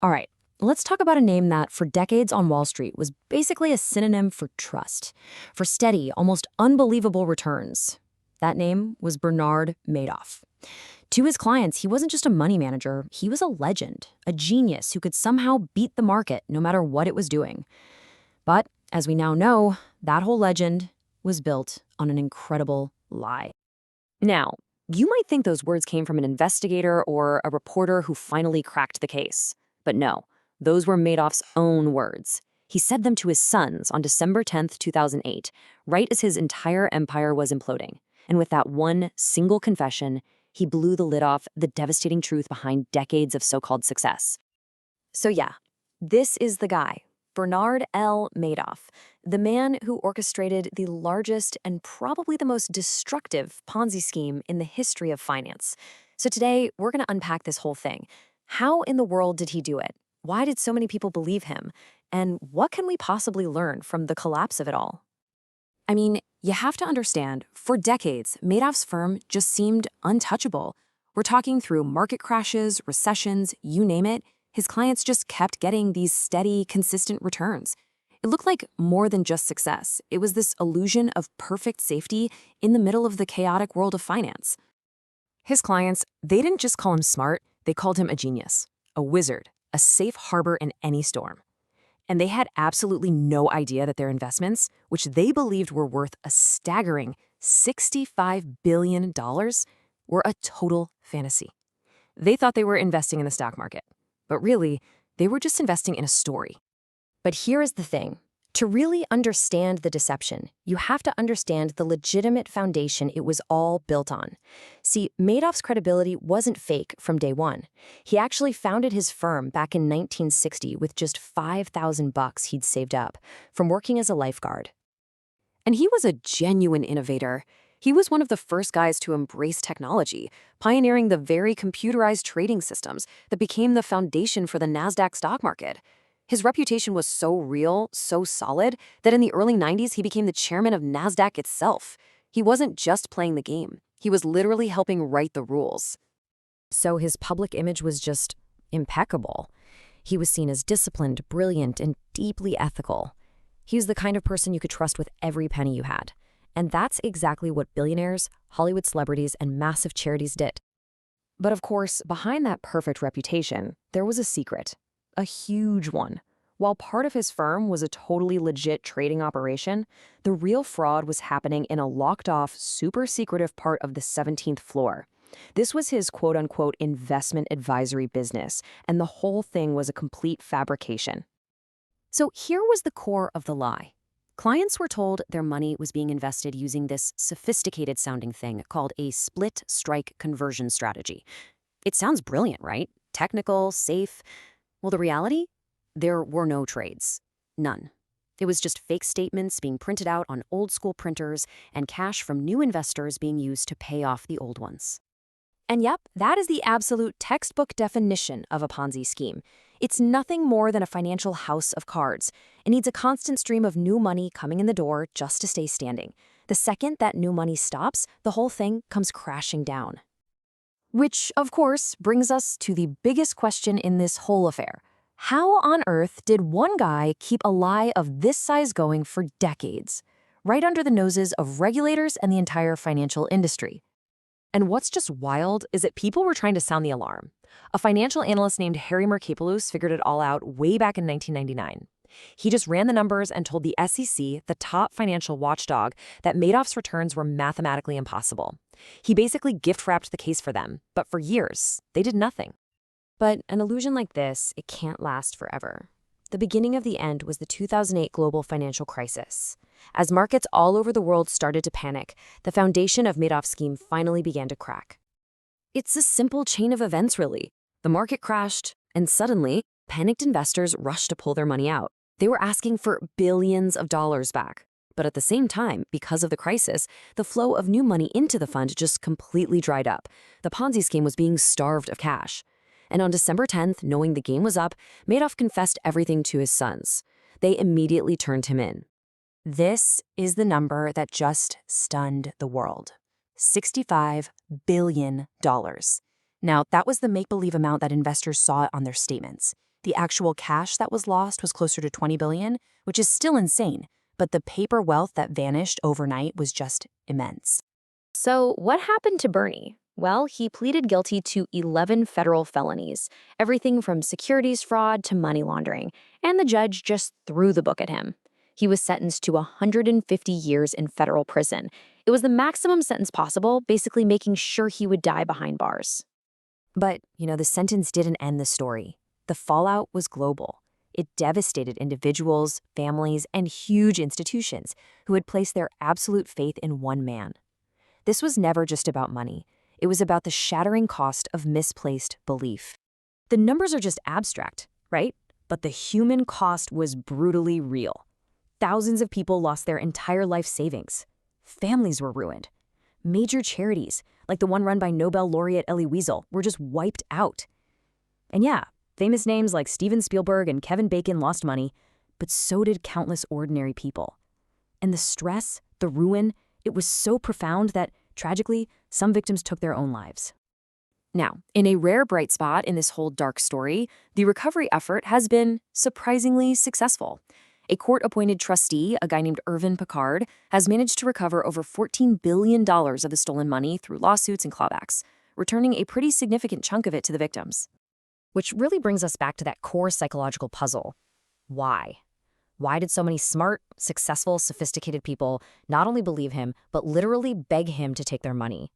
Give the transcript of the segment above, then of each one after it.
All right, let's talk about a name that, for decades on Wall Street, was basically a synonym for trust, for steady, almost unbelievable returns. That name was Bernard Madoff. To his clients, he wasn't just a money manager, he was a legend, a genius who could somehow beat the market no matter what it was doing. But, as we now know, that whole legend was built on an incredible lie. Now, you might think those words came from an investigator or a reporter who finally cracked the case. But no, those were Madoff's own words. He said them to his sons on December 10th, 2008, right as his entire empire was imploding. And with that one single confession, he blew the lid off the devastating truth behind decades of so-called success. So yeah, this is the guy, Bernard L. Madoff, the man who orchestrated the largest and probably the most destructive Ponzi scheme in the history of finance. So today, we're going to unpack this whole thing. How in the world did he do it? Why did so many people believe him? And what can we possibly learn from the collapse of it all? I mean, you have to understand, for decades, Madoff's firm just seemed untouchable. We're talking through market crashes, recessions, you name it. His clients just kept getting these steady, consistent returns. It looked like more than just success. It was this illusion of perfect safety in the middle of the chaotic world of finance. His clients, they didn't just call him smart, they called him a genius, a wizard, a safe harbor in any storm. And they had absolutely no idea that their investments, which they believed were worth a staggering $65 billion, were a total fantasy. They thought they were investing in the stock market, but really, they were just investing in a story. But here is the thing. To really understand the deception, you have to understand the legitimate foundation it was all built on. See, Madoff's credibility wasn't fake from day one. He actually founded his firm back in 1960 with just $5,000 he'd saved up from working as a lifeguard. And he was a genuine innovator. He was one of the first guys to embrace technology, pioneering the very computerized trading systems that became the foundation for the NASDAQ stock market. His reputation was so real, so solid, that in the early 90s he became the chairman of NASDAQ itself. He wasn't just playing the game. He was literally helping write the rules. So his public image was just impeccable. He was seen as disciplined, brilliant, and deeply ethical. He was the kind of person you could trust with every penny you had. And that's exactly what billionaires, Hollywood celebrities, and massive charities did. But of course, behind that perfect reputation, there was a secret. A huge one. While part of his firm was a totally legit trading operation, the real fraud was happening in a locked-off, super secretive part of the 17th floor. This was his quote-unquote investment advisory business, and the whole thing was a complete fabrication. So here was the core of the lie. Clients were told their money was being invested using this sophisticated-sounding thing called a split strike conversion strategy. It sounds brilliant, right? Technical, safe. Well, the reality? There were no trades. None. It was just fake statements being printed out on old-school printers and cash from new investors being used to pay off the old ones. And yep, that is the absolute textbook definition of a Ponzi scheme. It's nothing more than a financial house of cards. It needs a constant stream of new money coming in the door just to stay standing. The second that new money stops, the whole thing comes crashing down. Which, of course, brings us to the biggest question in this whole affair. How on earth did one guy keep a lie of this size going for decades, right under the noses of regulators and the entire financial industry? And what's just wild is that people were trying to sound the alarm. A financial analyst named Harry Markopoulos figured it all out way back in 1999. He just ran the numbers and told the SEC, the top financial watchdog, that Madoff's returns were mathematically impossible. He basically gift-wrapped the case for them, but for years, they did nothing. But an illusion like this, it can't last forever. The beginning of the end was the 2008 global financial crisis. As markets all over the world started to panic, the foundation of Madoff's scheme finally began to crack. It's a simple chain of events, really. The market crashed, and suddenly, panicked investors rushed to pull their money out. They were asking for billions of dollars back. But at the same time, because of the crisis, the flow of new money into the fund just completely dried up. The Ponzi scheme was being starved of cash. And on December 10th, knowing the game was up, Madoff confessed everything to his sons. They immediately turned him in. This is the number that just stunned the world. $65 billion. Now, that was the make-believe amount that investors saw on their statements. The actual cash that was lost was closer to 20 billion, which is still insane, but the paper wealth that vanished overnight was just immense. So, what happened to Bernie? Well, he pleaded guilty to 11 federal felonies, everything from securities fraud to money laundering, and the judge just threw the book at him. He was sentenced to 150 years in federal prison. It was the maximum sentence possible, basically making sure he would die behind bars. But, the sentence didn't end the story. The fallout was global. It devastated individuals, families, and huge institutions who had placed their absolute faith in one man. This was never just about money. It was about the shattering cost of misplaced belief. The numbers are just abstract, right? But the human cost was brutally real. Thousands of people lost their entire life savings. Families were ruined. Major charities, like the one run by Nobel laureate Elie Wiesel, were just wiped out. And yeah, famous names like Steven Spielberg and Kevin Bacon lost money, but so did countless ordinary people. And the stress, the ruin, it was so profound that, tragically, some victims took their own lives. Now, in a rare bright spot in this whole dark story, the recovery effort has been surprisingly successful. A court-appointed trustee, a guy named Irvin Picard, has managed to recover over $14 billion of the stolen money through lawsuits and clawbacks, returning a pretty significant chunk of it to the victims. Which really brings us back to that core psychological puzzle. Why? Why did so many smart, successful, sophisticated people not only believe him, but literally beg him to take their money?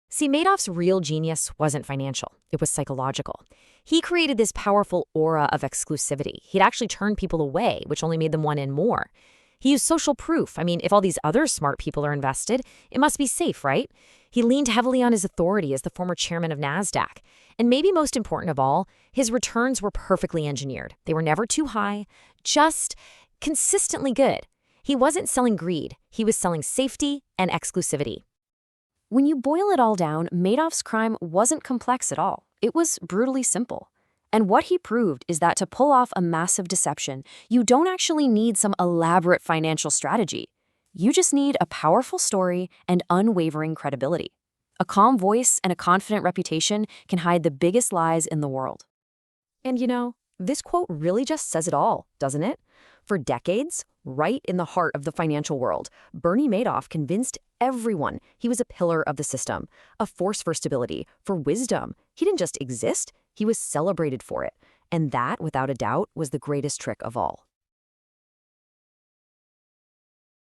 See, Madoff's real genius wasn't financial. It was psychological. He created this powerful aura of exclusivity. He'd actually turned people away, which only made them want in more. He used social proof. If all these other smart people are invested, it must be safe, right? He leaned heavily on his authority as the former chairman of NASDAQ. And maybe most important of all, his returns were perfectly engineered. They were never too high, just consistently good. He wasn't selling greed. He was selling safety and exclusivity. When you boil it all down, Madoff's crime wasn't complex at all. It was brutally simple. And what he proved is that to pull off a massive deception, you don't actually need some elaborate financial strategy. You just need a powerful story and unwavering credibility. A calm voice and a confident reputation can hide the biggest lies in the world. And this quote really just says it all, doesn't it? For decades, right in the heart of the financial world, Bernie Madoff convinced everyone he was a pillar of the system, a force for stability, for wisdom. He didn't just exist, he was celebrated for it. And that, without a doubt, was the greatest trick of all.